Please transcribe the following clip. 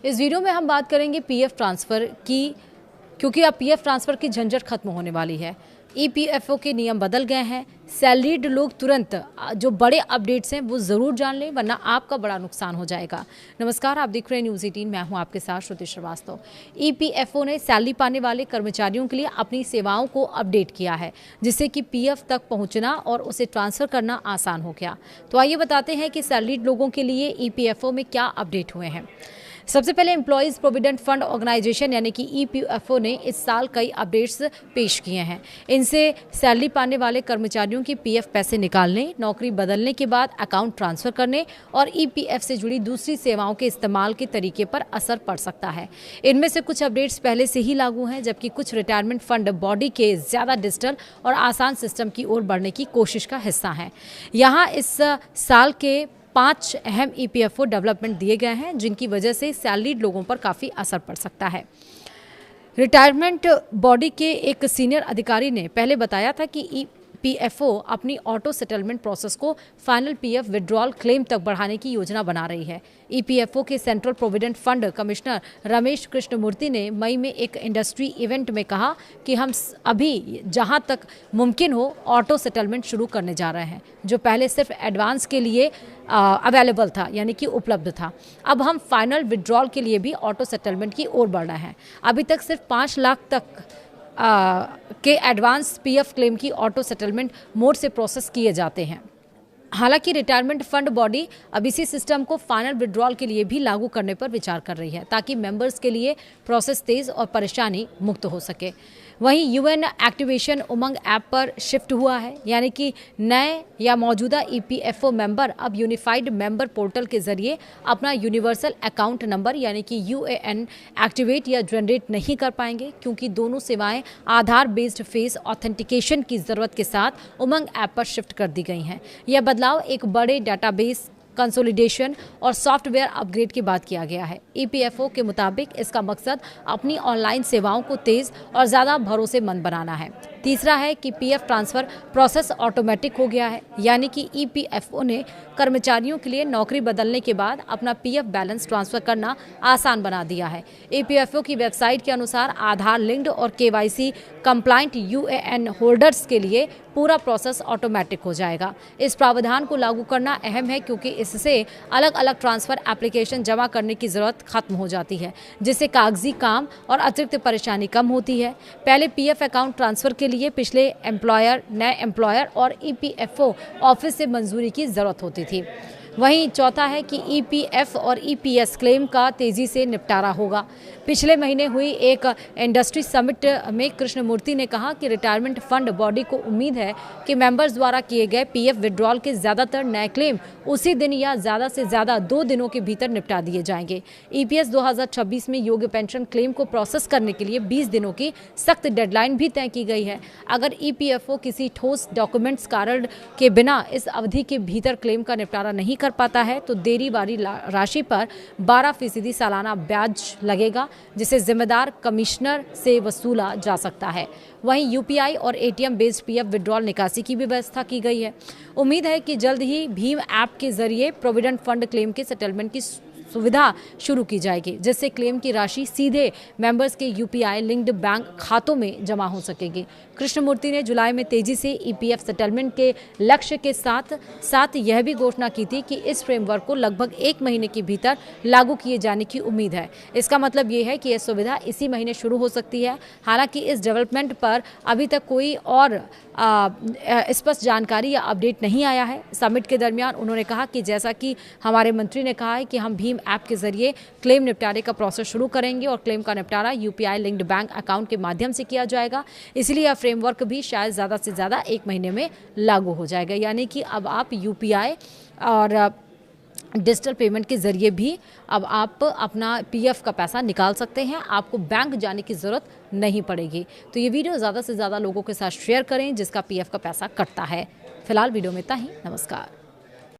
इस वीडियो में हम बात करेंगे पीएफ ट्रांसफ़र की, क्योंकि अब पीएफ ट्रांसफ़र की झंझट खत्म होने वाली है। ईपीएफओ के नियम बदल गए हैं। सैलरीड लोग तुरंत जो बड़े अपडेट्स हैं वो ज़रूर जान लें, वरना आपका बड़ा नुकसान हो जाएगा। नमस्कार, आप देख रहे हैं न्यूज़ 18, मैं हूं आपके साथ श्रुति श्रीवास्तव। ईपीएफओ ने सैलरी पाने वाले कर्मचारियों के लिए अपनी सेवाओं को अपडेट किया है, जिससे कि पीएफ तक पहुंचना और उसे ट्रांसफ़र करना आसान हो गया। तो आइए बताते हैं कि सैलरीड लोगों के लिए ईपीएफओ में क्या अपडेट हुए हैं। सबसे पहले एम्प्लॉयज़ प्रोविडेंट फंड ऑर्गेनाइजेशन यानी कि ईपीएफओ ने इस साल कई अपडेट्स पेश किए हैं। इनसे सैलरी पाने वाले कर्मचारियों की पीएफ पैसे निकालने, नौकरी बदलने के बाद अकाउंट ट्रांसफ़र करने और ईपीएफ से जुड़ी दूसरी सेवाओं के इस्तेमाल के तरीके पर असर पड़ सकता है। इनमें से कुछ अपडेट्स पहले से ही लागू हैं, जबकि कुछ रिटायरमेंट फंड बॉडी के ज़्यादा डिजिटल और आसान सिस्टम की ओर बढ़ने की कोशिश का हिस्सा हैं। यहाँ इस साल के 5 अहम ईपीएफओ डेवलपमेंट दिए गए हैं, जिनकी वजह से सैलरीड लोगों पर काफ़ी असर पड़ सकता है। रिटायरमेंट बॉडी के एक सीनियर अधिकारी ने पहले बताया था कि ईपीएफओ अपनी ऑटो सेटलमेंट प्रोसेस को फाइनल पीएफ विड्रॉल क्लेम तक बढ़ाने की योजना बना रही है। ईपीएफओ के central provident fund commissioner Ramesh Krishnamurthy ने मई में एक इंडस्ट्री इवेंट में कहा कि हम अभी जहां तक मुमकिन हो ऑटो सेटलमेंट शुरू करने जा रहे हैं, जो पहले सिर्फ एडवांस के लिए अवेलेबल था, यानी कि उपलब्ध था। अब हम फाइनल विड्रॉल के लिए भी ऑटो सेटलमेंट की ओर बढ़ रहे हैं। अभी तक सिर्फ 5 लाख तक के एडवांस पीएफ क्लेम की ऑटो सेटलमेंट मोड से प्रोसेस किए जाते हैं। हालांकि रिटायरमेंट फंड बॉडी अब इसी सिस्टम को फाइनल विड्रॉल के लिए भी लागू करने पर विचार कर रही है, ताकि मेंबर्स के लिए प्रोसेस तेज और परेशानी मुक्त हो सके। वहीं यूएन एक्टिवेशन उमंग ऐप पर शिफ्ट हुआ है, यानी कि नए या मौजूदा ईपीएफओ मेंबर अब यूनिफाइड मेंबर पोर्टल के जरिए अपना यूनिवर्सल अकाउंट नंबर यानी कि यूएएन एक्टिवेट या जनरेट नहीं कर पाएंगे, क्योंकि दोनों सेवाएं आधार बेस्ड फेस ऑथेंटिकेशन की ज़रूरत के साथ उमंग ऐप पर शिफ्ट कर दी गई हैं। यह बदलाव एक बड़े डाटाबेस कंसोलिडेशन और सॉफ्टवेयर अपग्रेड के बाद किया गया है। ईपीएफओ के मुताबिक इसका मकसद अपनी ऑनलाइन सेवाओं को तेज और ज़्यादा भरोसेमंद बनाना है। तीसरा है कि पीएफ ट्रांसफ़र प्रोसेस ऑटोमेटिक हो गया है, यानी कि ईपीएफओ ने कर्मचारियों के लिए नौकरी बदलने के बाद अपना पीएफ बैलेंस ट्रांसफ़र करना आसान बना दिया है। ईपीएफओ की वेबसाइट के अनुसार आधार लिंक्ड और केवाईसी कंप्लाइंट यूएएन होल्डर्स के लिए पूरा प्रोसेस ऑटोमेटिक हो जाएगा। इस प्रावधान को लागू करना अहम है, क्योंकि इससे अलग अलग ट्रांसफ़र एप्लीकेशन जमा करने की ज़रूरत खत्म हो जाती है, जिससे कागजी काम और अतिरिक्त परेशानी कम होती है। पहले पीएफ अकाउंट ट्रांसफ़र के लिए पिछले एम्प्लॉयर, नए एम्प्लॉयर और ईपीएफओ ऑफिस से मंजूरी की ज़रूरत होती थी। वहीं चौथा है कि ईपीएफ और ईपीएस क्लेम का तेज़ी से निपटारा होगा। पिछले महीने हुई एक इंडस्ट्री समिट में कृष्णमूर्ति ने कहा कि रिटायरमेंट फंड बॉडी को उम्मीद है कि मेंबर्स द्वारा किए गए पीएफ विड्रॉल के ज़्यादातर नए क्लेम उसी दिन या ज़्यादा से ज़्यादा 2 दिनों के भीतर निपटा दिए जाएंगे। ईपीएस 2026 में योग्य पेंशन क्लेम को प्रोसेस करने के लिए 20 दिनों की सख्त डेडलाइन भी तय की गई है। अगर ईपीएफओ किसी ठोस डॉक्यूमेंट्स कारण के बिना इस अवधि के भीतर क्लेम का निपटारा नहीं कर पाता है, तो देरी वाली राशि पर 12% सालाना ब्याज लगेगा, जिसे जिम्मेदार कमिश्नर से वसूला जा सकता है। वहीं यूपीआई और एटीएम बेस्ड पीएफ विड्रॉल निकासी की भी व्यवस्था की गई है। उम्मीद है कि जल्द ही भीम ऐप के जरिए प्रोविडेंट फंड क्लेम के सेटलमेंट की सुविधा शुरू की जाएगी, जिससे क्लेम की राशि सीधे मेंबर्स के यूपीआई लिंक्ड बैंक खातों में जमा हो सकेगी। कृष्णमूर्ति ने जुलाई में तेजी से ईपीएफ सेटलमेंट के लक्ष्य के साथ यह भी घोषणा की थी कि इस फ्रेमवर्क को लगभग 1 महीने के भीतर लागू किए जाने की उम्मीद है। इसका मतलब ये है कि यह सुविधा इसी महीने शुरू हो सकती है। हालांकि इस डेवलपमेंट पर अभी तक कोई और स्पष्ट जानकारी या अपडेट नहीं आया है। समिट के दरमियान उन्होंने कहा कि जैसा कि हमारे मंत्री ने कहा है कि हम भीम ऐप के जरिए क्लेम निपटारे का प्रोसेस शुरू करेंगे और क्लेम का निपटारा यूपीआई लिंक्ड बैंक अकाउंट के माध्यम से किया जाएगा। इसलिए यह फ्रेमवर्क भी शायद ज़्यादा से ज़्यादा 1 महीने में लागू हो जाएगा, यानी कि अब आप यूपीआई और डिजिटल पेमेंट के ज़रिए भी अब आप अपना पीएफ का पैसा निकाल सकते हैं। आपको बैंक जाने की ज़रूरत नहीं पड़ेगी। तो ये वीडियो ज़्यादा से ज़्यादा लोगों के साथ शेयर करें जिसका पीएफ का पैसा कटता है। फिलहाल वीडियो में इतना ही। नमस्कार।